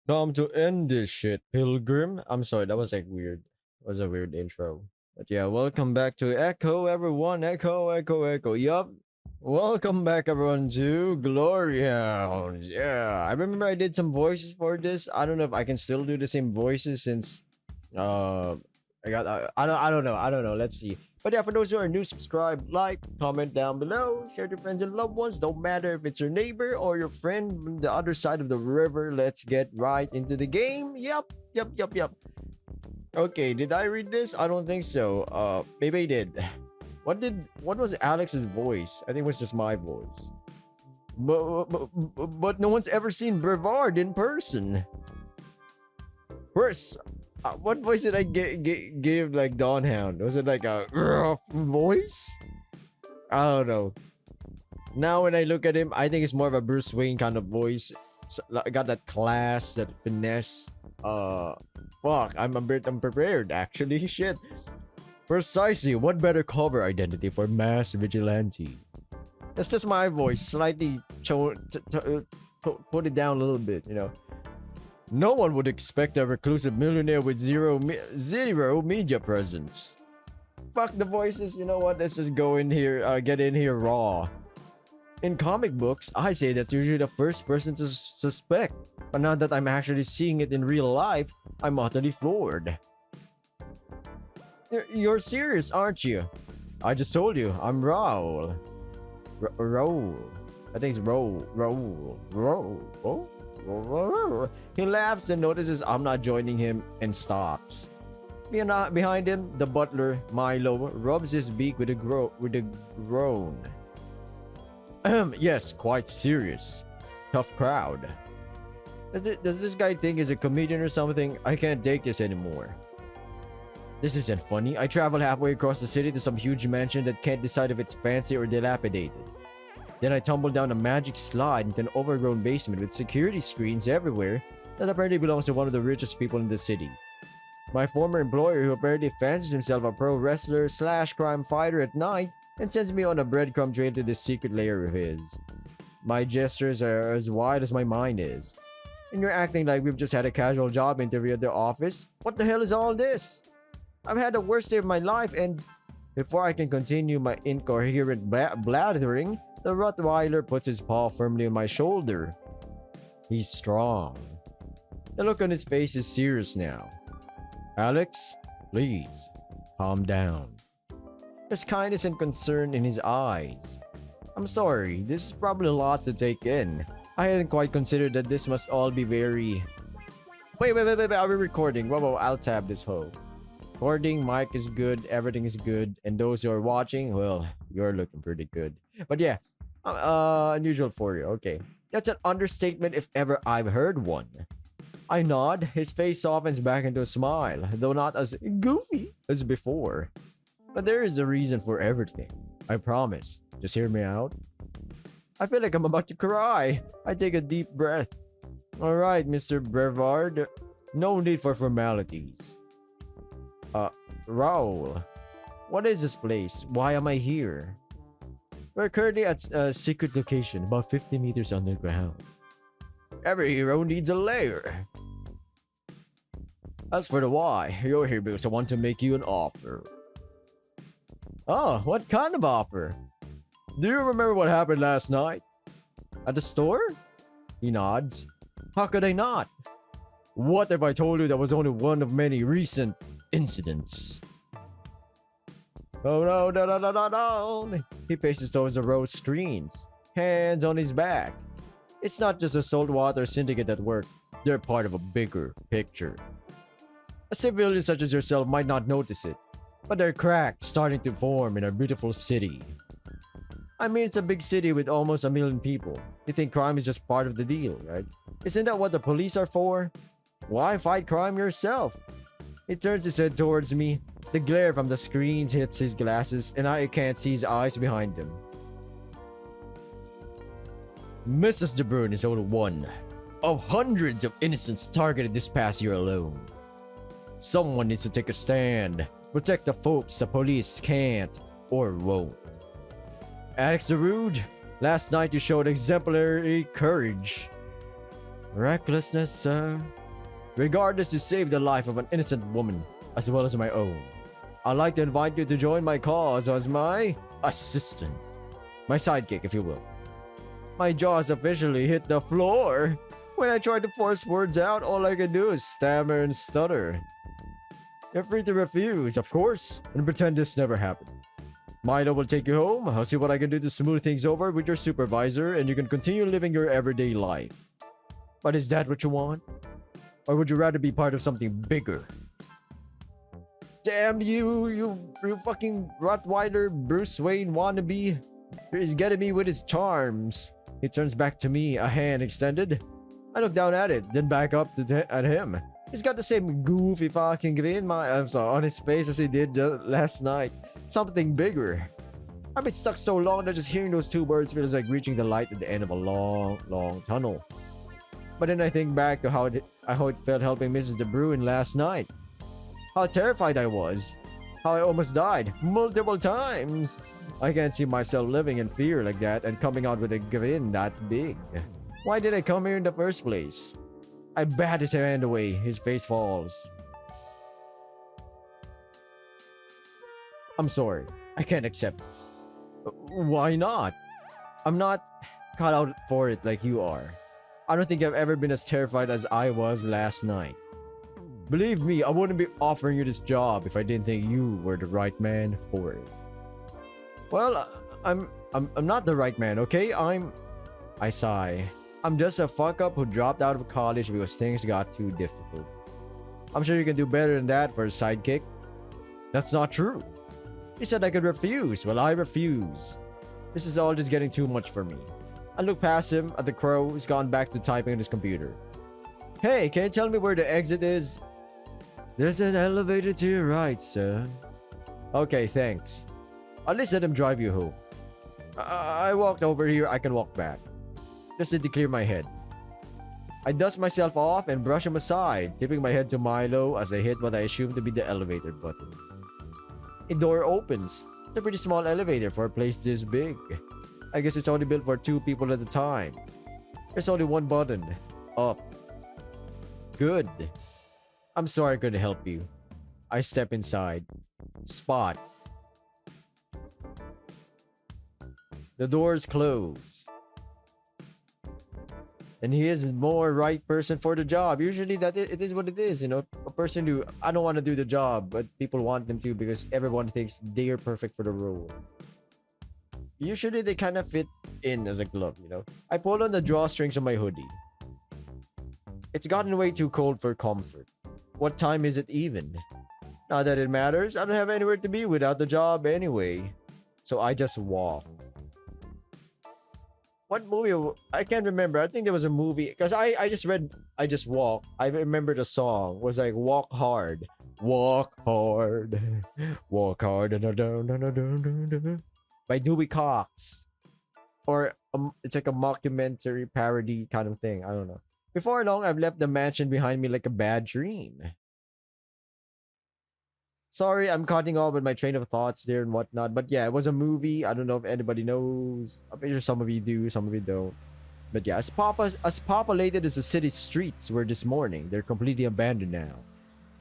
Time to end this shit, pilgrim. I'm sorry, that was like weird. That was a weird intro. But yeah, welcome back to Echo, everyone. Echo, echo, echo. Yup. Welcome back, everyone, to Glory Hounds. Yeah, I remember I did some voices for this. I don't know if I can still do the same voices since uh, I got. I don't know. Let's see. But yeah, for those who are new, subscribe, like, comment down below, share to friends and loved ones. Don't matter if it's your neighbor or your friend from the other side of the river. Let's get right into the game. Yep. Okay, did I read this? I don't think so. Maybe I did. What was Alex's voice? I think it was just my voice. But no one's ever seen Brevard in person. First, what voice did I give like Dawn Hound? Was it like a rough voice? I don't know. Now when I look at him, I think it's more of a Bruce Wayne kind of voice. I got that class, that finesse. Fuck, I'm a bit unprepared actually. Shit. Precisely, what better cover identity for mass vigilante? That's just my voice, slightly put it down a little bit, you know. No one would expect a reclusive millionaire with zero media presence. Fuck the voices, you know what? Let's just go in here, get in here raw. In comic books, I say that's usually the first person to suspect. But now that I'm actually seeing it in real life, I'm utterly floored. You're serious, aren't you? I just told you, I'm Raul. Raul. I think it's Raul. He laughs and notices I'm not joining him and stops. Behind him, the butler, Milo, rubs his beak with a groan. Yes, quite serious. Tough crowd. Does this guy think he's a comedian or something? I can't take this anymore. This isn't funny. I travel halfway across the city to some huge mansion that can't decide if it's fancy or dilapidated. Then I tumble down a magic slide into an overgrown basement with security screens everywhere that apparently belongs to one of the richest people in the city. My former employer, who apparently fancies himself a pro wrestler / crime fighter at night, and sends me on a breadcrumb trail to this secret lair of his. My gestures are as wide as my mind is. And you're acting like we've just had a casual job interview at the office? What the hell is all this? I've had the worst day of my life, and before I can continue my incoherent blathering, the Rottweiler puts his paw firmly on my shoulder. He's strong. The look on his face is serious now. Alex, please, calm down. There's kindness and concern in his eyes. I'm sorry, this is probably a lot to take in. I hadn't quite considered that this must all be very... Wait, are we recording? Whoa, I'll tab this hoe. Recording, mic is good, everything is good, and those who are watching, well, you're looking pretty good. But yeah, unusual for you, okay. That's an understatement if ever I've heard one. I nod, his face softens back into a smile, though not as goofy as before. But there is a reason for everything, I promise. Just hear me out. I feel like I'm about to cry. I take a deep breath. Alright, Mr. Brevard, no need for formalities. Raul, what is this place? Why am I here? We're currently at a secret location, about 50 meters underground. Every hero needs a lair. As for the why, you're here because I want to make you an offer. Oh, what kind of offer? Do you remember what happened last night? At the store? He nods. How could I not? What if I told you that was only one of many recent incidents? Oh no. He paces towards the row of screens, hands on his back. It's not just a saltwater syndicate at work, they're part of a bigger picture. A civilian such as yourself might not notice it, but there are cracks starting to form in our beautiful city. I mean, it's a big city with almost 1 million people. You think crime is just part of the deal, right? Isn't that what the police are for? Why fight crime yourself? He turns his head towards me. The glare from the screens hits his glasses, and I can't see his eyes behind them. Mrs. De Bruyne is only one of hundreds of innocents targeted this past year alone. Someone needs to take a stand, protect the folks the police can't or won't. Alex the Rude, last night you showed exemplary courage. Recklessness, sir. Regardless to save the life of an innocent woman, as well as my own. I'd like to invite you to join my cause as my assistant. My sidekick, if you will. My jaws officially hit the floor. When I try to force words out, all I can do is stammer and stutter. You're free to refuse, of course, and pretend this never happened. Milo will take you home. I'll see what I can do to smooth things over with your supervisor, and you can continue living your everyday life. But is that what you want? Or would you rather be part of something bigger? Damn you, you fucking Rottweiler Bruce Wayne wannabe. He's getting me with his charms. He turns back to me, a hand extended. I look down at it, then back up at him. He's got the same goofy fucking grin on his face as he did just last night. Something bigger. I've been stuck so long that just hearing those two words feels like reaching the light at the end of a long, long tunnel. But then I think back to how it felt helping Mrs. De Bruin last night. How terrified I was. How I almost died multiple times. I can't see myself living in fear like that and coming out with a grin that big. Why did I come here in the first place? I bat his hand away. His face falls. I'm sorry. I can't accept this. Why not? I'm not cut out for it like you are. I don't think I've ever been as terrified as I was last night. Believe me, I wouldn't be offering you this job if I didn't think you were the right man for it. Well, I'm not the right man, okay? I sigh. I'm just a fuck up who dropped out of college because things got too difficult. I'm sure you can do better than that for a sidekick. That's not true. He said I could refuse. Well, I refuse. This is all just getting too much for me. I look past him at the crow who's gone back to typing on his computer. Hey, can you tell me where the exit is? There's an elevator to your right, sir. Okay, thanks. At least let him drive you home. I walked over here, I can walk back. Just need to clear my head. I dust myself off and brush him aside, tipping my head to Milo as I hit what I assume to be the elevator button. A door opens. It's a pretty small elevator for a place this big. I guess it's only built for 2 people at a time. There's only one button. Up. Good. I'm sorry I couldn't help you. I step inside. Spot. The doors close. And he is more right person for the job. Usually it is what it is, you know. A person who, I don't want to do the job, but people want them to because everyone thinks they are perfect for the role. Usually they kind of fit in as a glove, you know. I pull on the drawstrings of my hoodie. It's gotten way too cold for comfort. What time is it even? Not that it matters. I don't have anywhere to be without the job anyway. So I just walk. What movie? I can't remember. I think there was a movie. Because I just read I Just Walk. I remember the song. It was like Walk Hard. Walk hard. Walk hard. By Dewey Cox. Or it's like a mockumentary parody kind of thing. I don't know. Before long, I've left the mansion behind me like a bad dream. Sorry, I'm cutting off with my train of thoughts there and whatnot. But yeah, it was a movie. I don't know if anybody knows. I'm pretty sure some of you do, some of you don't. But yeah, as populated as the city's streets were this morning, they're completely abandoned now.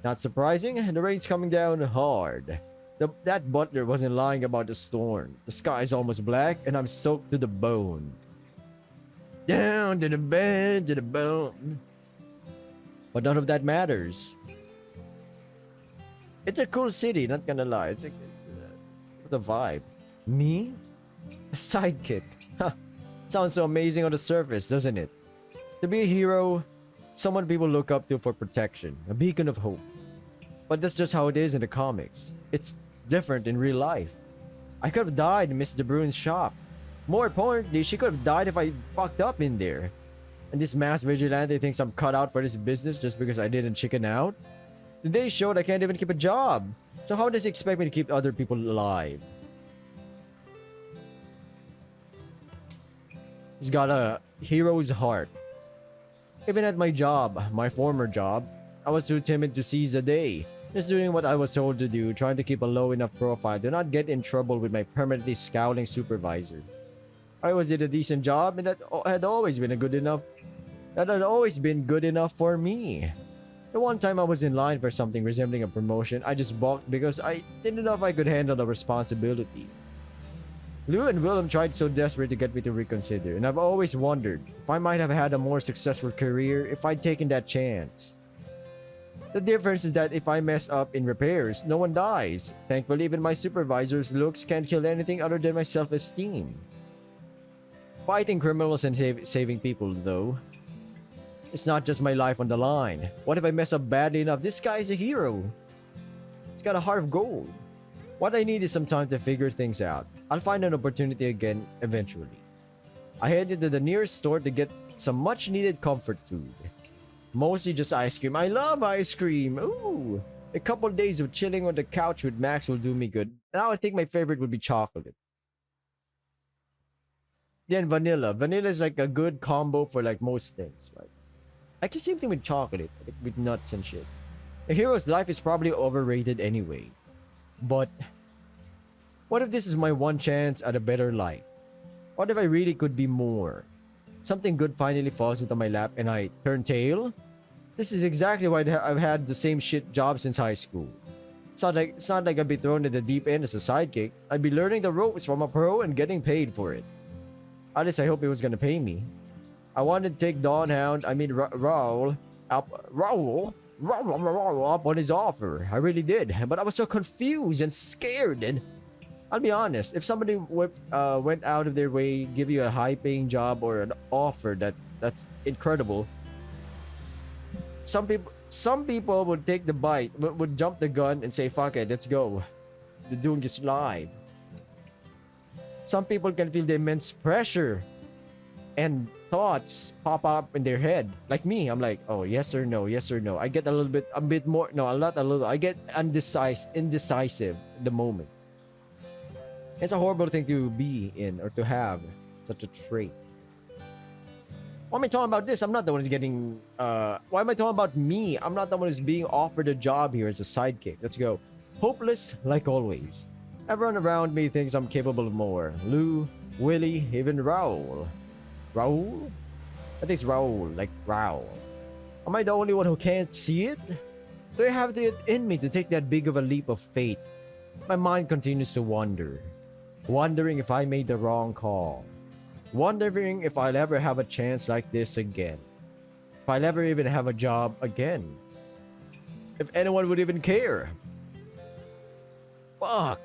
Not surprising, the rain's coming down hard. That butler wasn't lying about the storm. The sky is almost black, and I'm soaked to the bone. Down to the bed, to the bone. But none of that matters. It's a cool city, not gonna lie. It's the vibe. Me? A sidekick. Huh. Sounds so amazing on the surface, doesn't it? To be a hero, someone people look up to for protection, a beacon of hope. But that's just how it is in the comics. It's different in real life. I could have died in Miss De Bruin's shop. More importantly, she could have died if I fucked up in there. And this mass vigilante thinks I'm cut out for this business just because I didn't chicken out? They showed I can't even keep a job. So how does he expect me to keep other people alive? He's got a hero's heart. Even at my job, my former job, I was too timid to seize the day. Just doing what I was told to do, trying to keep a low enough profile to not get in trouble with my permanently scowling supervisor. I always did a decent job, and that had always been a good enough That had always been good enough for me. The one time I was in line for something resembling a promotion, I just balked because I didn't know if I could handle the responsibility. Lou and Willem tried so desperate to get me to reconsider, and I've always wondered if I might have had a more successful career if I'd taken that chance. The difference is that if I mess up in repairs, no one dies. Thankfully, even my supervisor's looks can't kill anything other than my self-esteem. Fighting criminals and saving people, though. It's not just my life on the line. What if I mess up badly enough? This guy is a hero. He's got a heart of gold. What I need is some time to figure things out. I'll find an opportunity again eventually. I headed to the nearest store to get some much needed comfort food. Mostly just ice cream. I love ice cream. Ooh. A couple days of chilling on the couch with Max will do me good. Now I think my favorite would be chocolate. Then vanilla. Vanilla is like a good combo for like most things, right? Like the same thing with chocolate, like with nuts and shit. A hero's life is probably overrated anyway. But what if this is my one chance at a better life? What if I really could be more? Something good finally falls into my lap and I turn tail? This is exactly why I've had the same shit job since high school. It's not like I'd be thrown in the deep end as a sidekick. I'd be learning the ropes from a pro and getting paid for it. At least I hope he was gonna pay me. I wanted to take Dawn Hound, Raoul, up on his offer. I really did, but I was so confused and scared. And I'll be honest, if somebody went out of their way, give you a high-paying job or an offer that's incredible, some people would take the bite, would jump the gun and say, "Fuck it, let's go. They're doing this live." Some people can feel the immense pressure and thoughts pop up in their head. Like me, I'm like, oh, yes or no, yes or no. I get a bit more, no, not a little. I get indecisive in the moment. It's a horrible thing to be in or to have such a trait. Why am I talking about this? I'm not the one who's getting, why am I talking about me? I'm not the one who's being offered a job here as a sidekick. Let's go. Hopeless like always. Everyone around me thinks I'm capable of more. Lou, Willie, even Raoul. Raoul? I think it's Raoul, like Raoul. Am I the only one who can't see it? Do I have it in me to take that big of a leap of faith? My mind continues to wander. Wondering if I made the wrong call. Wondering if I'll ever have a chance like this again. If I'll ever even have a job again. If anyone would even care. Fuck.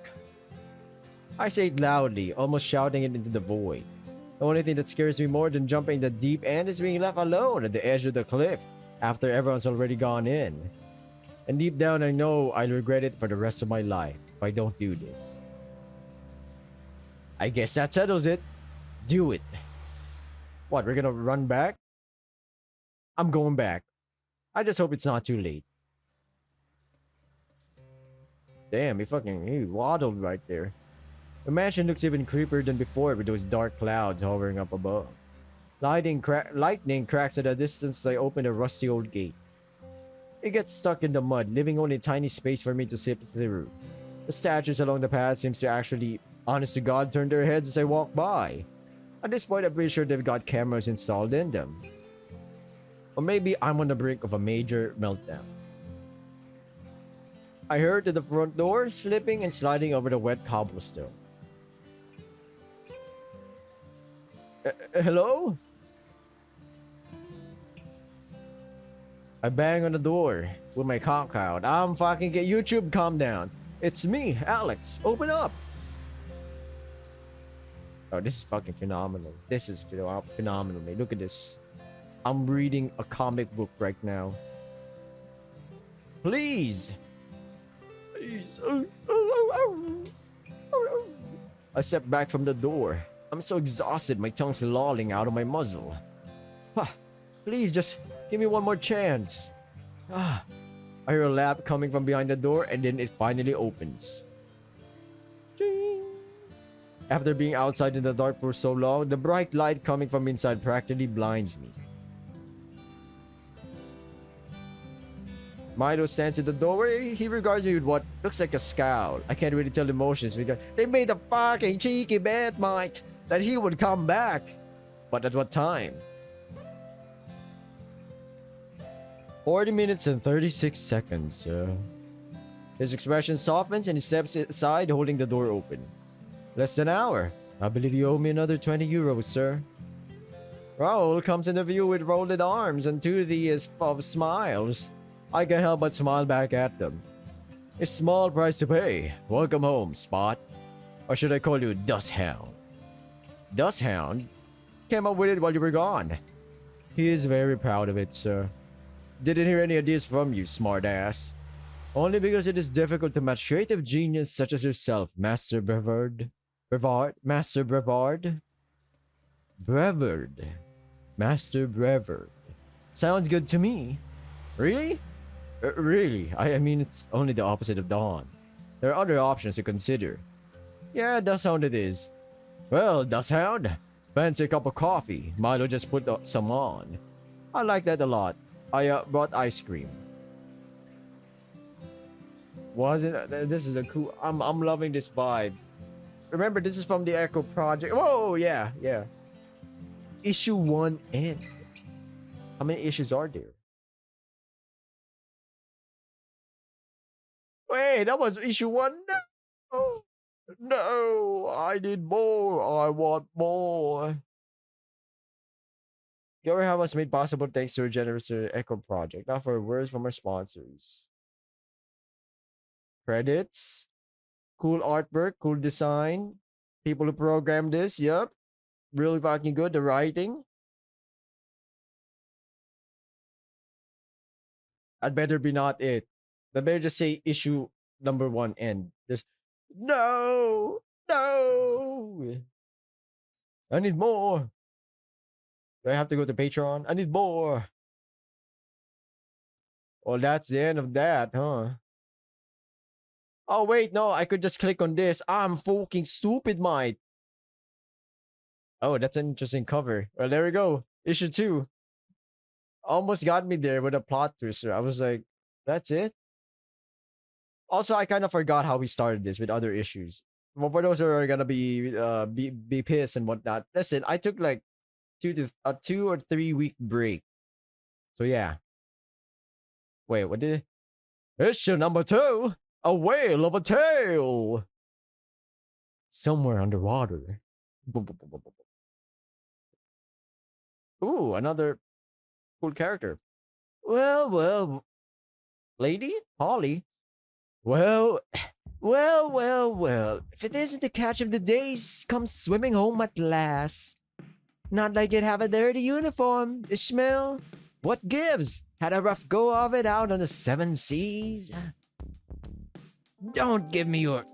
I say it loudly, almost shouting it into the void. The only thing that scares me more than jumping the deep end is being left alone at the edge of the cliff after everyone's already gone in. And deep down I know I'll regret it for the rest of my life if I don't do this. I guess that settles it. Do it. What, we're gonna run back? I'm going back. I just hope it's not too late. Damn, he waddled right there. The mansion looks even creepier than before with those dark clouds hovering up above. Lightning cracks at a distance as I open a rusty old gate. It gets stuck in the mud, leaving only a tiny space for me to slip through. The statues along the path seems to actually, honest to God, turn their heads as I walk by. At this point, I'm pretty sure they've got cameras installed in them. Or maybe I'm on the brink of a major meltdown. I hurried to the front door, slipping and sliding over the wet cobblestone. Hello? I bang on the door with my cock out. I'm fucking get YouTube, calm down. It's me, Alex. Open up. Oh, this is fucking phenomenal. This is phenomenal, mate. Look at this. I'm reading a comic book right now. Please. Please. I step back from the door. I'm so exhausted, my tongue's lolling out of my muzzle. Please, just give me one more chance. I hear a laugh coming from behind the door, and then it finally opens. Ding. After being outside in the dark for so long, the bright light coming from inside practically blinds me. Milo stands at the doorway. He regards me with what looks like a scowl. I can't really tell emotions because they made a fucking cheeky bet, mate, that he would come back. But at what time? 40 minutes and 36 seconds. His expression softens and he steps aside, holding the door open. Less than an hour. I believe you owe me another 20 euros, sir. Raoul comes into view with folded arms and to the of smiles. I can't help but smile back at them. A small price to pay. Welcome home, Spot. Or should I call you Dust Hound? Dust Hound? Came up with it while you were gone. He is very proud of it, sir. Didn't hear any ideas from you, smartass. Only because it is difficult to match creative genius such as yourself, Master Brevard. Master Brevard? Brevard. Master Brevard. Sounds good to me. Really? Really? I mean, it's only the opposite of Dawn. There are other options to consider. Yeah, Dust Hound it is. Well, Dust Hound, fancy a cup of coffee. Milo just put some on. I like that a lot. I brought ice cream. Wasn't this is a cool. I'm loving this vibe. Remember, this is from the Echo Project. Whoa, yeah. Issue 1 end. How many issues are there? Wait, that was issue 1? No! No! I need more! I want more! Your help was made possible thanks to a generous Echo Project. Now for words from our sponsors. Credits. Cool artwork, cool design. People who programmed this, yep. Really fucking good. The writing. I'd better be not it. I better just say issue number 1 end. Just no. I need more. Do I have to go to Patreon? I need more. Well, that's the end of that, huh? Oh, wait, no. I could just click on this. I'm fucking stupid, mate. Oh, that's an interesting cover. Well, there we go. Issue 2. Almost got me there with a plot twist. I was like, that's it? Also, I kind of forgot how we started this with other issues. Well, for those who are gonna be pissed and whatnot, listen, I took like 2 or 3 week break. So yeah. Wait, what did it? Issue number 2. A whale of a tale. Somewhere underwater. Ooh, another cool character. Well. Lady? Holly? Well. If it isn't the catch of the days, come swimming home at last. Not like you'd have a dirty uniform, Ishmael. What gives? Had a rough go of it out on the 7 seas. Don't give me your...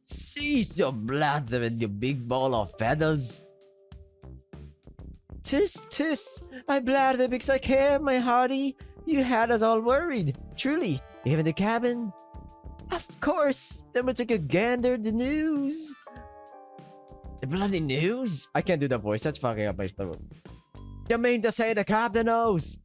Cease your blather and your big ball of feathers. Tis, I blather because I care, my hearty. You had us all worried, truly. Even the cabin. Of course, then we took a gander at the news. The bloody news? I can't do the voice, that's fucking up my throat. You mean to say the captain knows?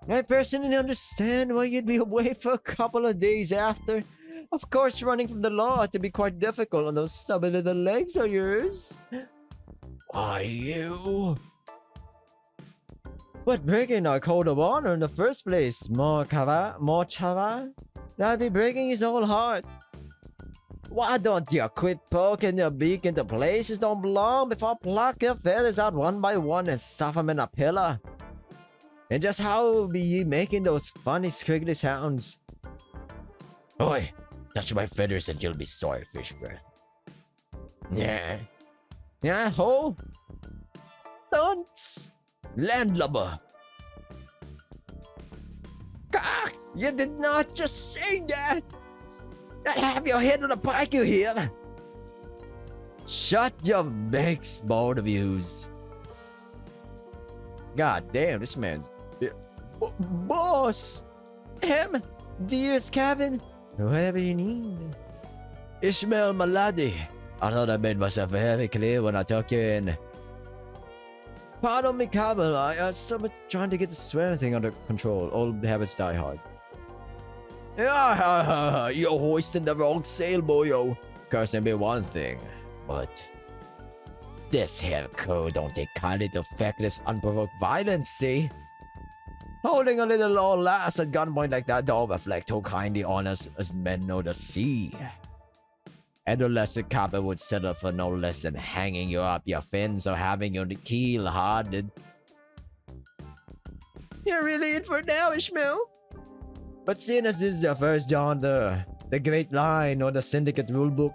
I personally understand why you'd be away for a couple of days after. Of course, running from the law had to be quite difficult on those stubby little legs of yours. Why, you? What breaking our code of honor in the first place, more chava? That'd be breaking his whole heart. Why don't you quit poking your beak into places don't belong before I pluck your feathers out one by one and stuff them in a pillar? And just how be ye making those funny squiggly sounds? Oi, touch my feathers and you'll be sorry, fish breath. Yeah, ho? Dunce! Landlubber! Gah! You did not just say that! I'd have your head on a pike, you hear? Shut your big both of yous. God damn, this man's... Boss! Dearest cabin, whatever you need. Ishmael Maladi. I thought I made myself very clear when I took you in. Pardon me, cabin. I was trying to get the swearing thing under control. Old habits die hard. You're hoisting the wrong sail, boyo. Cursing be one thing, but this here code don't take kindly to feckless, unprovoked violence, see? Holding a little old lass at gunpoint like that don't reflect how kindly on us as men know the sea. Adolescent captain would settle for no less than hanging you up your fins or having your keel hardened. You're really in for it now, Ishmael? But seeing as this is your first John, the Great Line or the Syndicate Rulebook,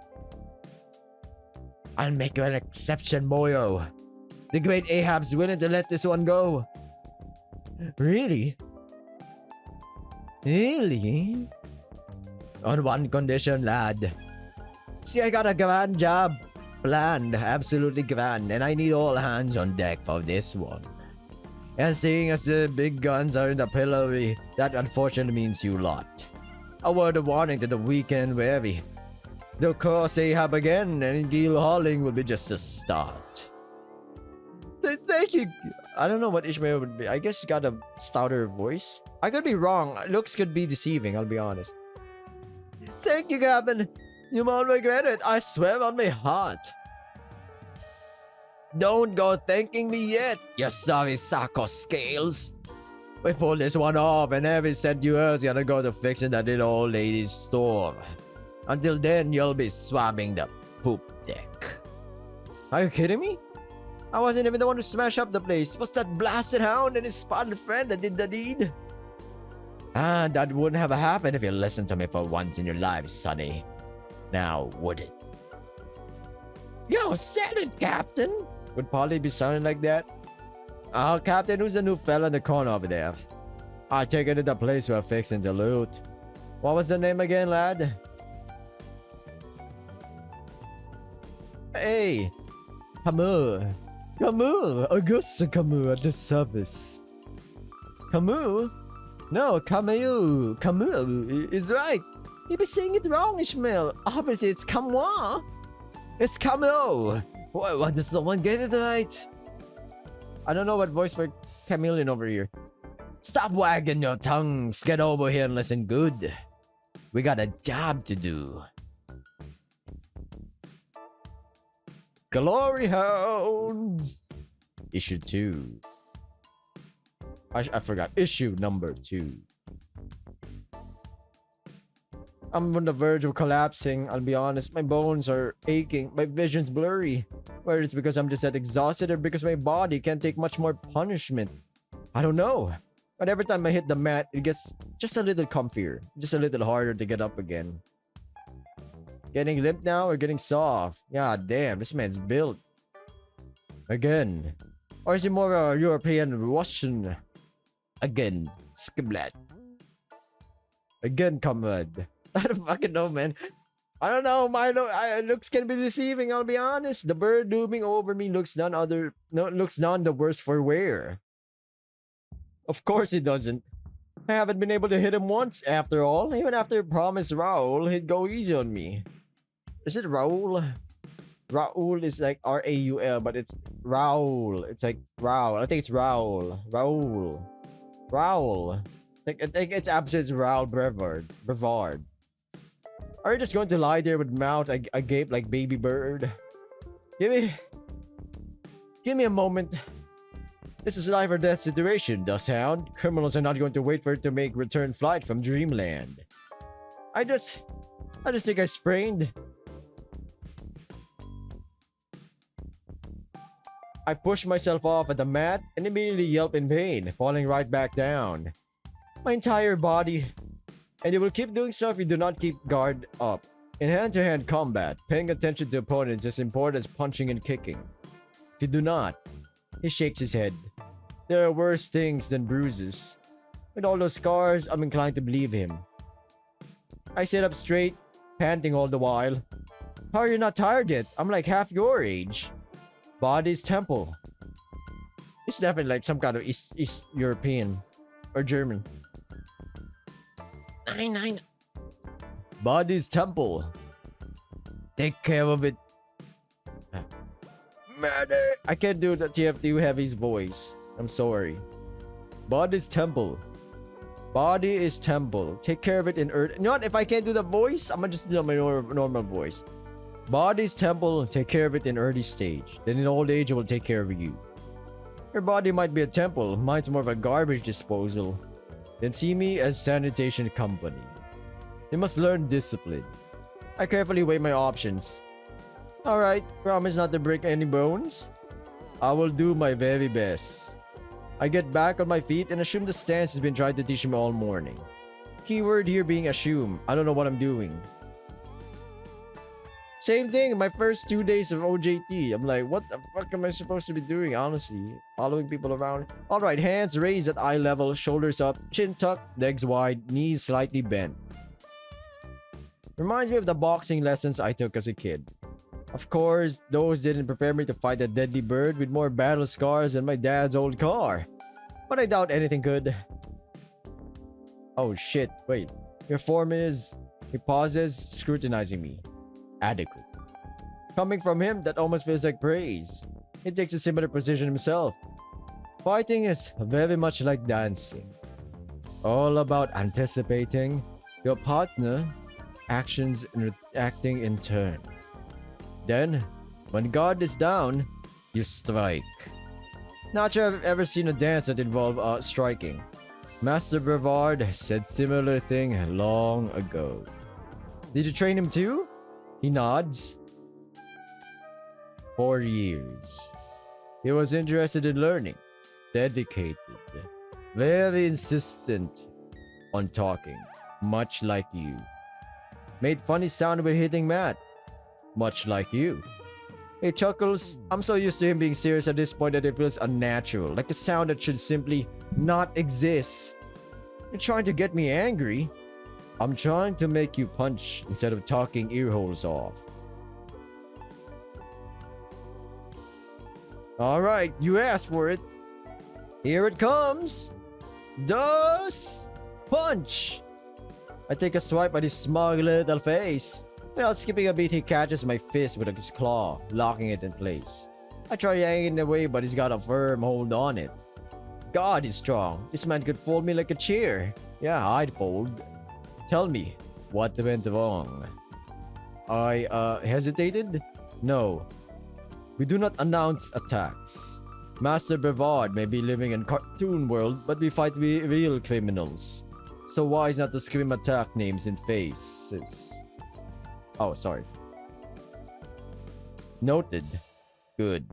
I'll make you an exception, boyo. The Great Ahab's willing to let this one go. Really? Really? On one condition, lad. See, I got a grand job planned, absolutely grand, and I need all hands on deck for this one. And seeing as the big guns are in the pillory, that unfortunately means you lot. A word of warning to the weak and wary. They'll cross Ahab again, and Gil hauling will be just a start. Thank you. I don't know what Ishmael would be. I guess he's got a stouter voice. I could be wrong. Looks could be deceiving, I'll be honest. Thank you, Captain. You won't regret it. I swear on my heart. Don't go thanking me yet, you sorry sack of scales. We pull this one off and every cent you earn's gonna go to fixing that little old lady's store. Until then, you'll be swabbing the poop deck. Are you kidding me? I wasn't even the one to smash up the place. It was that blasted hound and his spotted friend that did the deed. And that wouldn't have happened if you listened to me for once in your life, sonny. Now, would it? Yo, said it, Captain! Would Polly be sounding like that? Oh, Captain, who's the new fella in the corner over there? I take it to the place we're fixing to loot. What was the name again, lad? Hey! Camus! Camus! Augusta Camus at the service. Camus? No, Camus! Camus is right! You've been saying it wrong, Ishmael. Obviously, it's Camus. It's Camus. Why does no one get it right? I don't know what voice for chameleon over here. Stop wagging your tongues. Get over here and listen good. We got a job to do. Glory Hounds. Issue 2. I forgot. Issue number 2. I'm on the verge of collapsing, I'll be honest. My bones are aching, my vision's blurry. Whether it's because I'm just that exhausted or because my body can't take much more punishment. I don't know. But every time I hit the mat, it gets just a little comfier. Just a little harder to get up again. Getting limp now or getting soft? Yeah, damn, this man's built. Again. Or is he more a European Russian? Again. Skiblat. Again, comrade. I don't fucking know, man. I don't know. My looks can be deceiving. I'll be honest. The bird looming over me looks none the worse for wear. Of course it doesn't. I haven't been able to hit him once. After all, even after promised Raul, he'd go easy on me. Is it Raul? Raul is like R-A-U-L, but it's Raul. It's like Raul. I think it's Raul. Raul. Raul. I think it's absence Raul Brevard. Are you just going to lie there with mouth agape like baby bird? Give me a moment. This is a life or death situation, Dawn Hound. Criminals are not going to wait for it to make return flight from Dreamland. I just think I sprained. I pushed myself off at the mat and immediately yelped in pain, falling right back down. My entire body. And you will keep doing so if you do not keep guard up. In hand-to-hand combat, paying attention to opponents is as important as punching and kicking. If you do not, he shakes his head. There are worse things than bruises. With all those scars, I'm inclined to believe him. I sit up straight, panting all the while. How are you not tired yet? I'm like half your age. Body's temple. It's definitely like some kind of East European or German. 9. Body's temple. Take care of it. Murder! I can't do the TFT Heavy's voice. I'm sorry. Body's temple. Body is temple. Take care of it in earth. You know what? If I can't do the voice, I'm gonna just do my normal voice. Body's temple. Take care of it in early stage. Then in old age, it will take care of you. Your body might be a temple, mine's more of a garbage disposal. Then see me as sanitation company. They must learn discipline. I carefully weigh my options. Alright, promise not to break any bones? I will do my very best. I get back on my feet and assume the stance has been trying to teach me all morning. Keyword here being assume. I don't know what I'm doing. Same thing in my first 2 days of OJT. I'm like, what the fuck am I supposed to be doing, honestly? Following people around? Alright, hands raised at eye level, shoulders up, chin tucked, legs wide, knees slightly bent. Reminds me of the boxing lessons I took as a kid. Of course, those didn't prepare me to fight a deadly bird with more battle scars than my dad's old car. But I doubt anything could. Oh shit, wait. Your form is... He pauses, scrutinizing me. Adequate. Coming from him, that almost feels like praise. He takes a similar position himself. Fighting is very much like dancing. All about anticipating your partner, actions and reacting in turn. Then, when guard is down, you strike. Not sure I've ever seen a dance that involved striking. Master Brevard said similar thing long ago. Did you train him too? He nods. 4 years. He was interested in learning. Dedicated. Very insistent on talking. Much like you. Made funny sound when hitting Matt. Much like you. He chuckles. I'm so used to him being serious at this point that it feels unnatural. Like a sound that should simply not exist. You're trying to get me angry? I'm trying to make you punch instead of talking earholes off. Alright, you asked for it. Here it comes. Does punch. I take a swipe at his smug little face. Without skipping a beat, he catches my fist with his claw, locking it in place. I try yanking it away, but he's got a firm hold on it. God, he's strong. This man could fold me like a chair. Yeah, I'd fold. Tell me, what went wrong? I, hesitated? No. We do not announce attacks. Master Brevard may be living in cartoon world, but we fight real criminals. So wise not to scream attack names in faces. Oh, sorry. Noted. Good.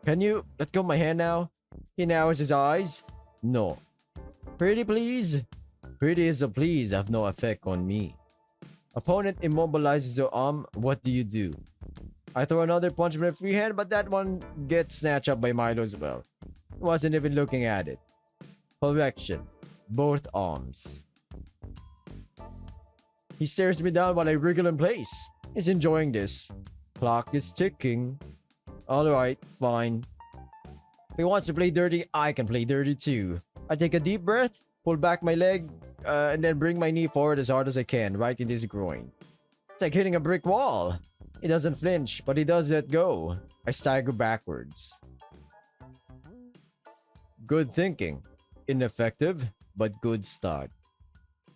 Can you let go of my hand now? He narrows his eyes. No. Pretty please? Pretty as a please have no effect on me. Opponent immobilizes your arm. What do you do? I throw another punch with a free hand, but that one gets snatched up by Milo as well. Wasn't even looking at it. Correction. Both arms. He stares me down while I wriggle in place. He's enjoying this. Clock is ticking. Alright, fine. If he wants to play dirty, I can play dirty too. I take a deep breath, pull back my leg, and then bring my knee forward as hard as I can, right in his groin. It's like hitting a brick wall. He doesn't flinch, but he does let go. I stagger backwards. Good thinking. Ineffective, but good start.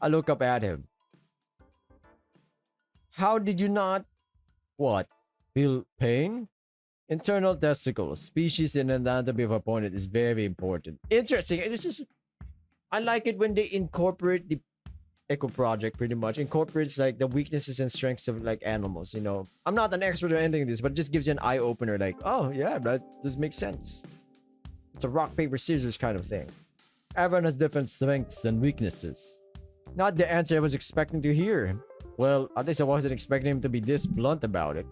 I look up at him. How did you not... What? Feel pain? Internal testicles. Species and anatomy of opponent is very important. Interesting. This is... I like it when they incorporate the Echo Project pretty much. Incorporates like the weaknesses and strengths of like animals, you know. I'm not an expert or anything in this, but it just gives you an eye-opener like, oh yeah, that does make sense. It's a rock, paper, scissors kind of thing. Everyone has different strengths and weaknesses. Not the answer I was expecting to hear. Well, at least I wasn't expecting him to be this blunt about it.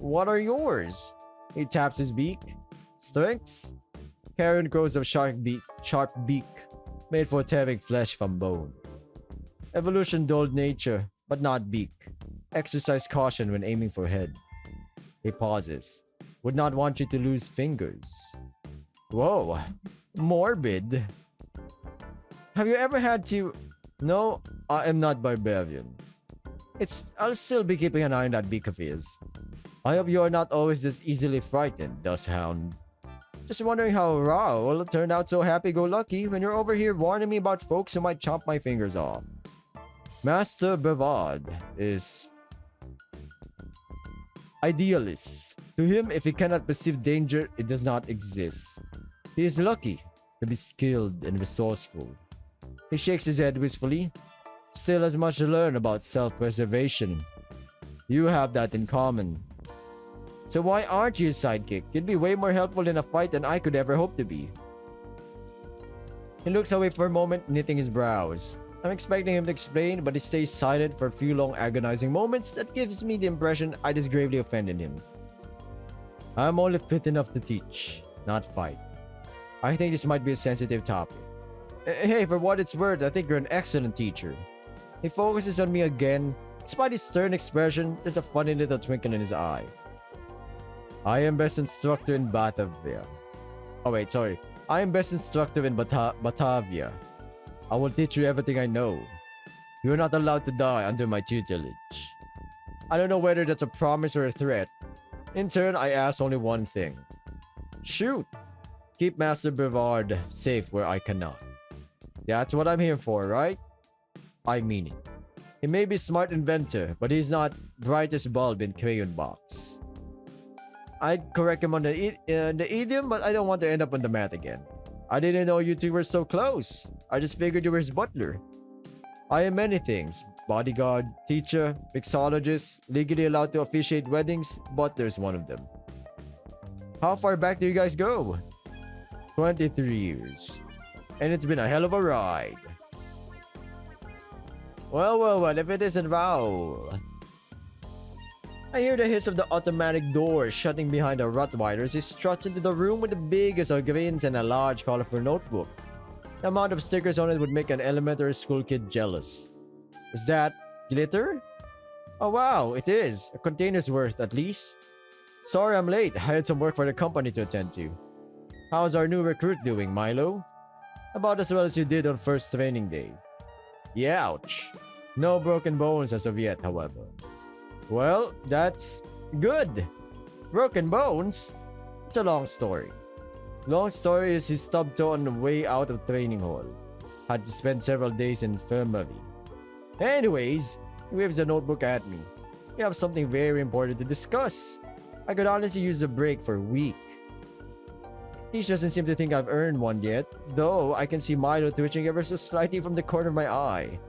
What are yours? He taps his beak. Strengths? Carrion crows of sharp beak, made for tearing flesh from bone. Evolution dulled nature, but not beak. Exercise caution when aiming for head. He pauses. Would not want you to lose fingers. Whoa, morbid. Have you ever had to... No, I am not barbarian. I'll still be keeping an eye on that beak of his. I hope you are not always this easily frightened, Dawn Hound. Just wondering how Raul turned out so happy-go-lucky when you're over here warning me about folks who might chop my fingers off. Master Brevard is... idealist. To him, if he cannot perceive danger, it does not exist. He is lucky to be skilled and resourceful. He shakes his head wistfully. Still has much to learn about self-preservation. You have that in common. So why aren't you a sidekick? You'd be way more helpful in a fight than I could ever hope to be. He looks away for a moment, knitting his brows. I'm expecting him to explain, but he stays silent for a few long agonizing moments that gives me the impression I just gravely offended him. I'm only fit enough to teach, not fight. I think this might be a sensitive topic. Hey, for what it's worth, I think you're an excellent teacher. He focuses on me again. Despite his stern expression, there's a funny little twinkle in his eye. I am best instructor in Batavia. Oh wait, sorry. I am best instructor in Batavia. I will teach you everything I know. You are not allowed to die under my tutelage. I don't know whether that's a promise or a threat. In turn, I ask only one thing. Shoot! Keep Master Brevard safe where I cannot. That's what I'm here for, right? I mean it. He may be a smart inventor, but he's not brightest bulb in crayon box. I'd correct him on the idiom, but I don't want to end up on the math again. I didn't know you two were so close. I just figured you were his butler. I am many things. Bodyguard, teacher, mixologist, legally allowed to officiate weddings. Butler's one of them. How far back do you guys go? 23 years. And it's been a hell of a ride. Well, if it isn't Raoul. I hear the hiss of the automatic door shutting behind the Rottweiler as he struts into the room with the biggest of grins and a large colorful notebook. The amount of stickers on it would make an elementary school kid jealous. Is that glitter? Oh wow, it is. A container's worth at least. Sorry I'm late. I had some work for the company to attend to. How's our new recruit doing, Milo? About as well as you did on first training day. Ouch. No broken bones as of yet, however. Well, that's good. Broken bones? It's a long story. Long story is he stubbed toe on the way out of training hall. Had to spend several days in infirmary. Anyways, he waves the notebook at me. We have something very important to discuss. I could honestly use a break for a week. Teach doesn't seem to think I've earned one yet, though I can see Milo twitching ever so slightly from the corner of my eye.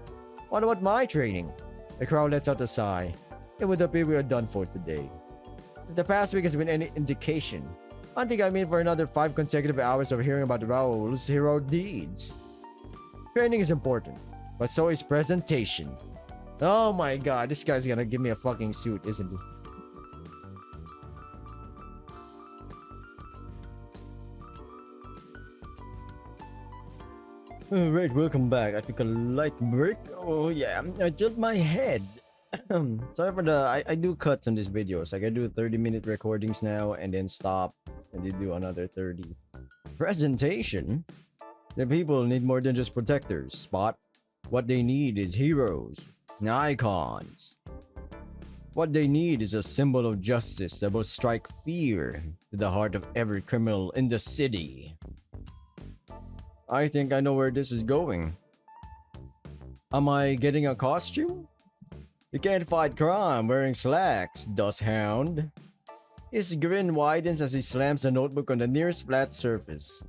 What about my training? The crowd lets out a sigh. It would appear we are done for today. If the past week has been any indication, I think I'm in for another 5 consecutive hours of hearing about Raoul's heroic deeds. Training is important, but so is presentation. Oh my god, this guy's gonna give me a fucking suit, isn't he? Alright, welcome back. I took a light break. Oh yeah, I tilt my head. Sorry for the... I do cuts on these videos. Like I do 30-minute recordings now and then stop and then do another 30. Presentation? The people need more than just protectors, Spot. What they need is heroes, icons. What they need is a symbol of justice that will strike fear to the heart of every criminal in the city. I think I know where this is going. Am I getting a costume? You can't fight crime wearing slacks, Dawn Hound. His grin widens as he slams the notebook on the nearest flat surface.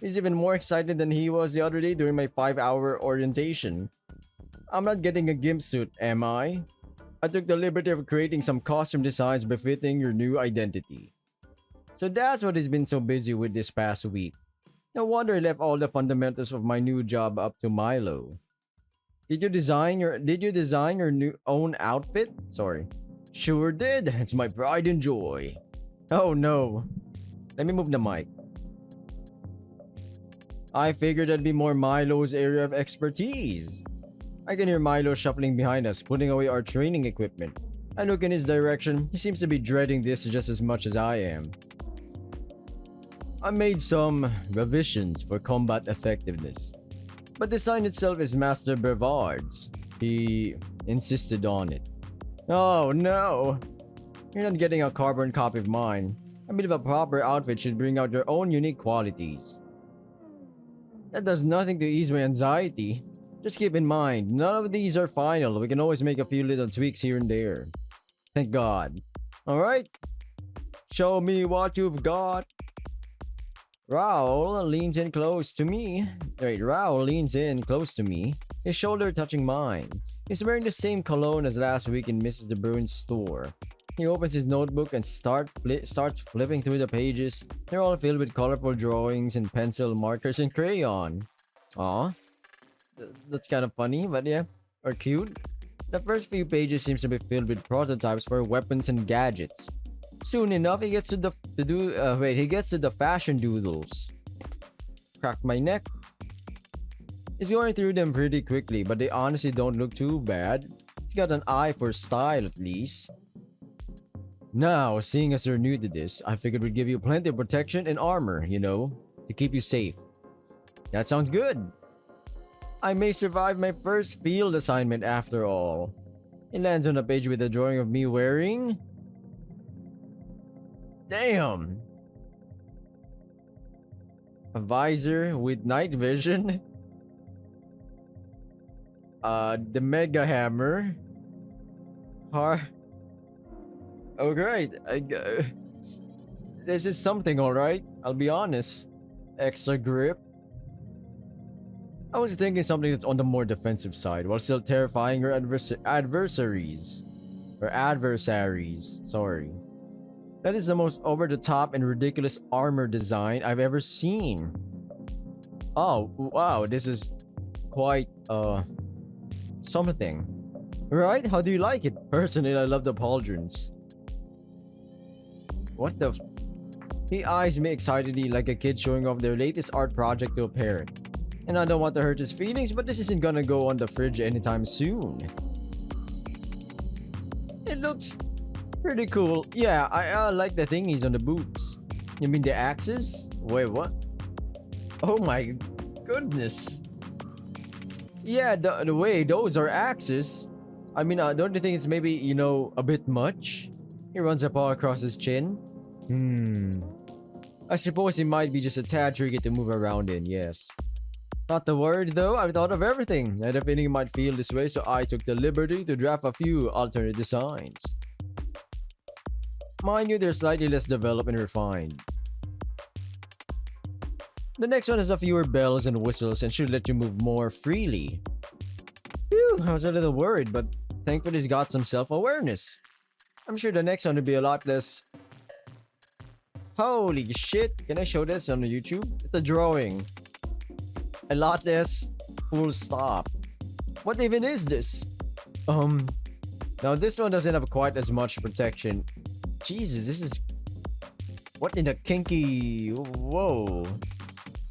He's even more excited than he was the other day during my 5-hour orientation. I'm not getting a gimp suit, am I? I took the liberty of creating some costume designs befitting your new identity. So that's what he's been so busy with this past week. No wonder I left all the fundamentals of my new job up to Milo. Did you design your own outfit? Sorry. Sure did. It's my pride and joy. Oh no. Let me move the mic. I figured that'd be more Milo's area of expertise. I can hear Milo shuffling behind us, putting away our training equipment. I look in his direction. He seems to be dreading this just as much as I am. I made some revisions for combat effectiveness, but the sign itself is Master Brevard's. He insisted on it. Oh no! You're not getting a carbon copy of mine. I believe a proper outfit should bring out your own unique qualities. That does nothing to ease my anxiety. Just keep in mind, none of these are final. We can always make a few little tweaks here and there. Thank God. Alright? Show me what you've got. Raoul leans in close to me. Wait, Raoul leans in close to me, his shoulder touching mine. He's wearing the same cologne as last week in Mrs. De Bruin's store. He opens his notebook and starts flipping through the pages. They're all filled with colorful drawings and pencil markers and crayon. Aw, that's kind of funny, but yeah, or cute. The first few pages seems to be filled with prototypes for weapons and gadgets. Soon enough, he gets to the fashion doodles. Crack my neck. He's going through them pretty quickly, but they honestly don't look too bad. He's got an eye for style at least. Now, seeing as you're new to this, I figured we'd give you plenty of protection and armor, to keep you safe. That sounds good. I may survive my first field assignment after all. It lands on a page with a drawing of me wearing... Damn! A visor with night vision. The mega hammer. Oh great, this is something, alright. I'll be honest. Extra grip. I was thinking something that's on the more defensive side, while still terrifying your adversaries. Or adversaries, sorry. That is the most over-the-top and ridiculous armor design I've ever seen. Oh, wow, this is quite, something. Right? How do you like it? Personally, I love the pauldrons. What the He eyes me excitedly like a kid showing off their latest art project to a parent. And I don't want to hurt his feelings, but this isn't gonna go on the fridge anytime soon. It looks pretty cool. Yeah, I like the thingies on the boots. You mean the axes? Wait, what? Oh my goodness. Yeah, the way those are axes. I mean, don't you think it's maybe, a bit much? He runs a paw across his chin. I suppose it might be just a tad tricky to move around in, yes. Not to worry though, I've thought of everything. I had a feeling you might feel this way, so I took the liberty to draft a few alternate designs. Mind you, they're slightly less developed and refined. The next one has a fewer bells and whistles and should let you move more freely. Phew, I was a little worried, but thankfully he's got some self-awareness. I'm sure the next one will be a lot less... Holy shit, can I show this on YouTube? It's a drawing. A lot less full stop. What even is this? Now this one doesn't have quite as much protection. Jesus, this is... What in the kinky... Whoa.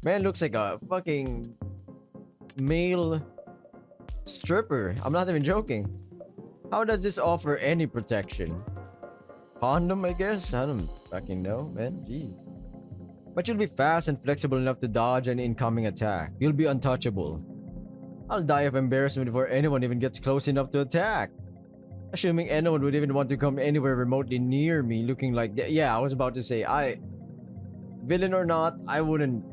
Man looks like a fucking... male... stripper. I'm not even joking. How does this offer any protection? Condom, I guess? I don't fucking know, man. Jeez. But you'll be fast and flexible enough to dodge an incoming attack. You'll be untouchable. I'll die of embarrassment before anyone even gets close enough to attack. Assuming anyone would even want to come anywhere remotely near me looking like... Yeah, I was about to say, villain or not, I wouldn't,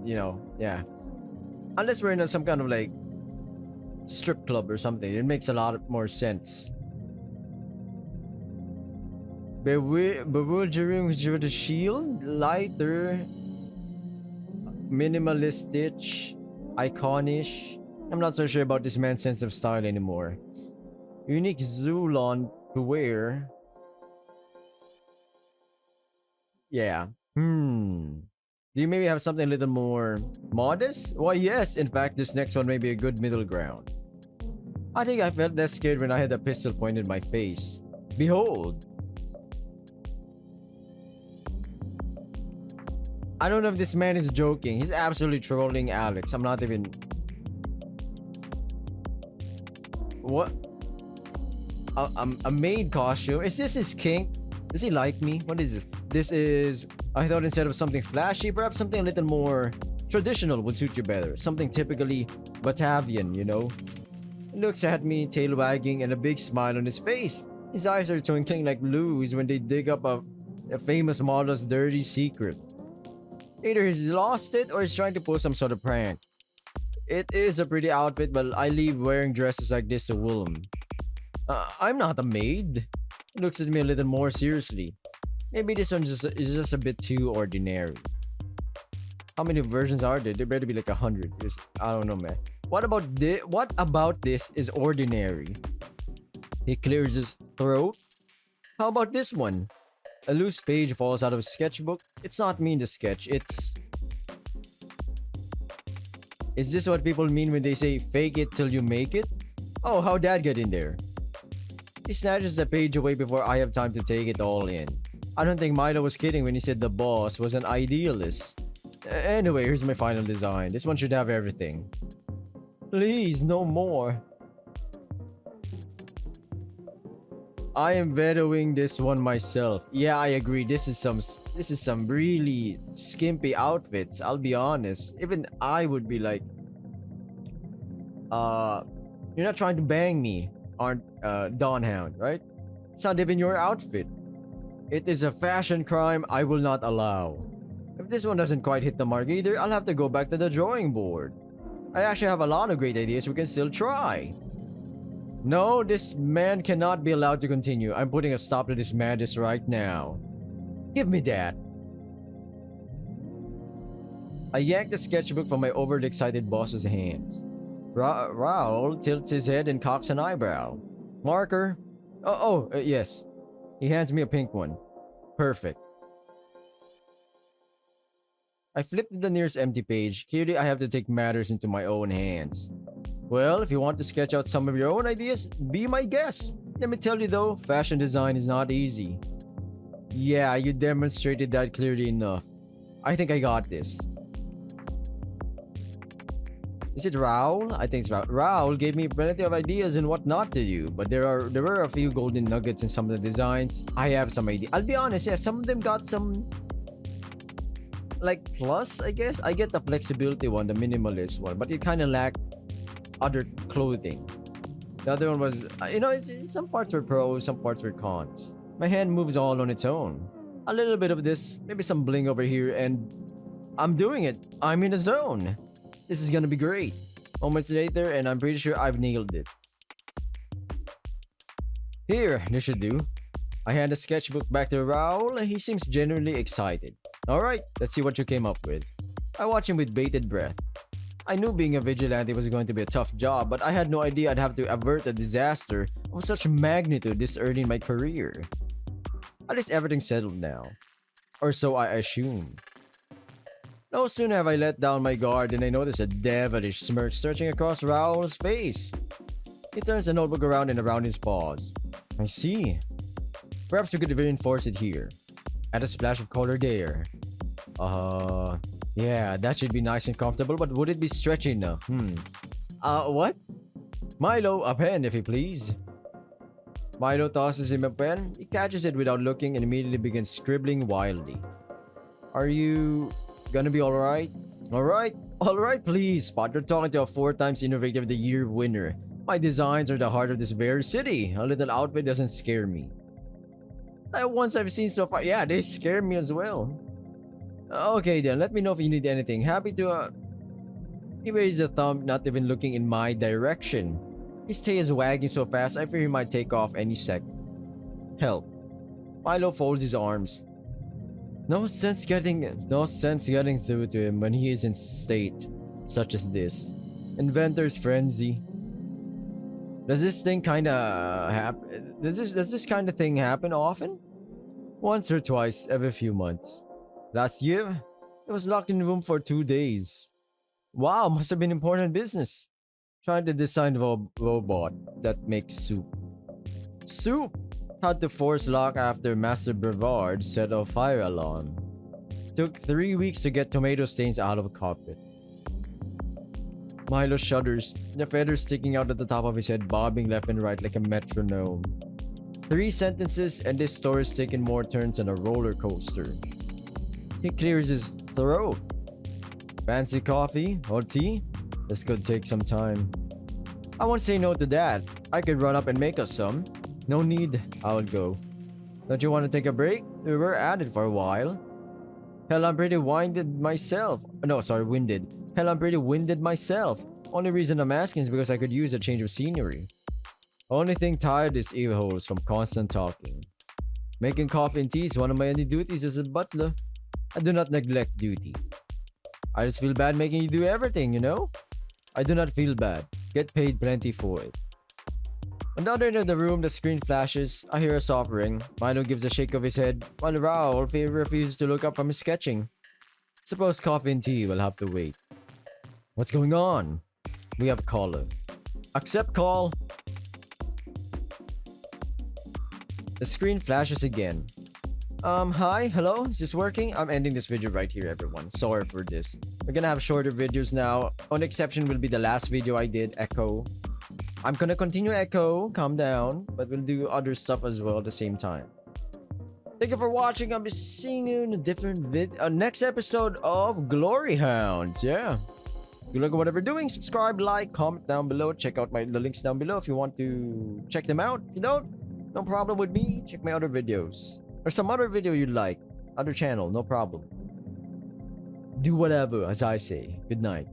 yeah. Unless we're in some kind of like strip club or something, it makes a lot more sense. Bewildering with the shield, lighter, minimalist stitch, iconish. I'm not so sure about this man's sense of style anymore. Unique Zulon to wear. Yeah. Do you maybe have something a little more modest? Why yes, in fact this next one may be a good middle ground. I think I felt less scared when I had a pistol pointed at my face. Behold! I don't know if this man is joking. He's absolutely trolling Alex. I'm not even... What? A maid costume? Is this his kink? Does he like me? What is this? This is... I thought instead of something flashy, perhaps something a little more traditional would suit you better. Something typically Batavian, you know? He looks at me, tail wagging, and a big smile on his face. His eyes are twinkling like blues when they dig up a famous model's dirty secret. Either he's lost it or he's trying to pull some sort of prank. It is a pretty outfit, but I leave wearing dresses like this to Willem. I'm not a maid. He looks at me a little more seriously. Maybe this one is just a bit too ordinary. How many versions are there? There better be like 100. I don't know, man. What about this? What about this is ordinary? He clears his throat. How about this one? A loose page falls out of a sketchbook. It's not me in the sketch. It's... Is this what people mean when they say fake it till you make it? Oh, how'd that get in there? He snatches the page away before I have time to take it all in. I don't think Milo was kidding when he said the boss was an idealist. Anyway, here's my final design. This one should have everything. Please, no more. I am vetoing this one myself. Yeah, I agree. This is some really skimpy outfits. I'll be honest. Even I would be like, you're not trying to bang me, aren't Dawn Hound, right? It's not even your outfit. It is a fashion crime I will not allow. If this one doesn't quite hit the mark either, I'll have to go back to the drawing board. I actually have a lot of great ideas we can still try. No, this man cannot be allowed to continue. I'm putting a stop to this madness right now. Give me that. I yank the sketchbook from my overly excited boss's hands. Raoul tilts his head and cocks an eyebrow. Marker? Yes. He hands me a pink one. Perfect. I flip to the nearest empty page. Clearly, I have to take matters into my own hands. Well, if you want to sketch out some of your own ideas, be my guest. Let me tell you though, fashion design is not easy. Yeah, you demonstrated that clearly enough. I think I got this. Is it Raoul? I think it's Raoul. Raoul gave me plenty of ideas on what not to do, but there were a few golden nuggets in some of the designs. I have some ideas. I'll be honest, yeah, some of them got some like plus, I guess. I get the flexibility one, the minimalist one, but it kind of lacked other clothing. The other one was, some parts were pros, some parts were cons. My hand moves all on its own. A little bit of this, maybe some bling over here, and I'm doing it. I'm in a zone. This is gonna be great. Moments later, and I'm pretty sure I've nailed it. Here, this should do. I hand the sketchbook back to Raoul. He seems genuinely excited. Alright, let's see what you came up with. I watch him with bated breath. I knew being a vigilante was going to be a tough job, but I had no idea I'd have to avert a disaster of such magnitude this early in my career. At least everything's settled now. Or so I assume. No sooner have I let down my guard than I notice a devilish smirk stretching across Raoul's face. He turns the notebook around and around his paws. I see. Perhaps we could reinforce it here. Add a splash of color there. Yeah, that should be nice and comfortable, but would it be stretchy enough? What? Milo, a pen if you please. Milo tosses him a pen. He catches it without looking and immediately begins scribbling wildly. Are you gonna be alright? Alright, please, Spot. You're talking to a 4 times Innovative of the Year winner. My designs are the heart of this very city. A little outfit doesn't scare me. The ones I've seen so far, yeah, they scare me as well. Okay then, let me know if you need anything. Happy to, He raised a thumb, not even looking in my direction. His tail is wagging so fast, I fear he might take off any second. Help. Milo folds his arms. No sense getting through to him when he is in state such as this. Inventor's frenzy. Does this thing kinda happen? Does this kind of thing happen often? Once or twice every few months. Last year, I was locked in a room for 2 days. Wow, must have been important business. Trying to design a robot that makes soup. Soup! Had to force lock after Master Brevard set a fire alarm. Took 3 weeks to get tomato stains out of a carpet. Milo shudders, the feathers sticking out at the top of his head bobbing left and right like a metronome. 3 sentences and this story's taken more turns than a roller coaster. He clears his throat. Fancy coffee or tea? This could take some time. I won't say no to that. I could run up and make us some. No need, I'll go. Don't you want to take a break? We were at it for a while. Hell, I'm pretty winded myself. Winded. Hell, I'm pretty winded myself. Only reason I'm asking is because I could use a change of scenery. Only thing tired is ear holes from constant talking. Making coffee and tea is one of my only duties as a butler. I do not neglect duty. I just feel bad making you do everything, you know? I do not feel bad. Get paid plenty for it. On the other end of the room, the screen flashes. I hear a soft ring. Milo gives a shake of his head, while Raoul refuses to look up from his sketching. Suppose coffee and tea will have to wait. What's going on? We have caller. Accept call. The screen flashes again. Hi, hello, is this working? I'm ending this video right here, everyone. Sorry for this. We're gonna have shorter videos now. Only exception will be the last video I did, Echo. I'm gonna continue Echo, calm down, but we'll do other stuff as well at the same time. Thank you for watching. I'll be seeing you in a different next episode of Glory Hounds. Yeah. Good luck at whatever you're doing. Subscribe, like, comment down below. Check out the links down below if you want to check them out. If you don't, no problem with me. Check my other videos. Or some other video you like. Other channel, no problem. Do whatever, as I say. Good night.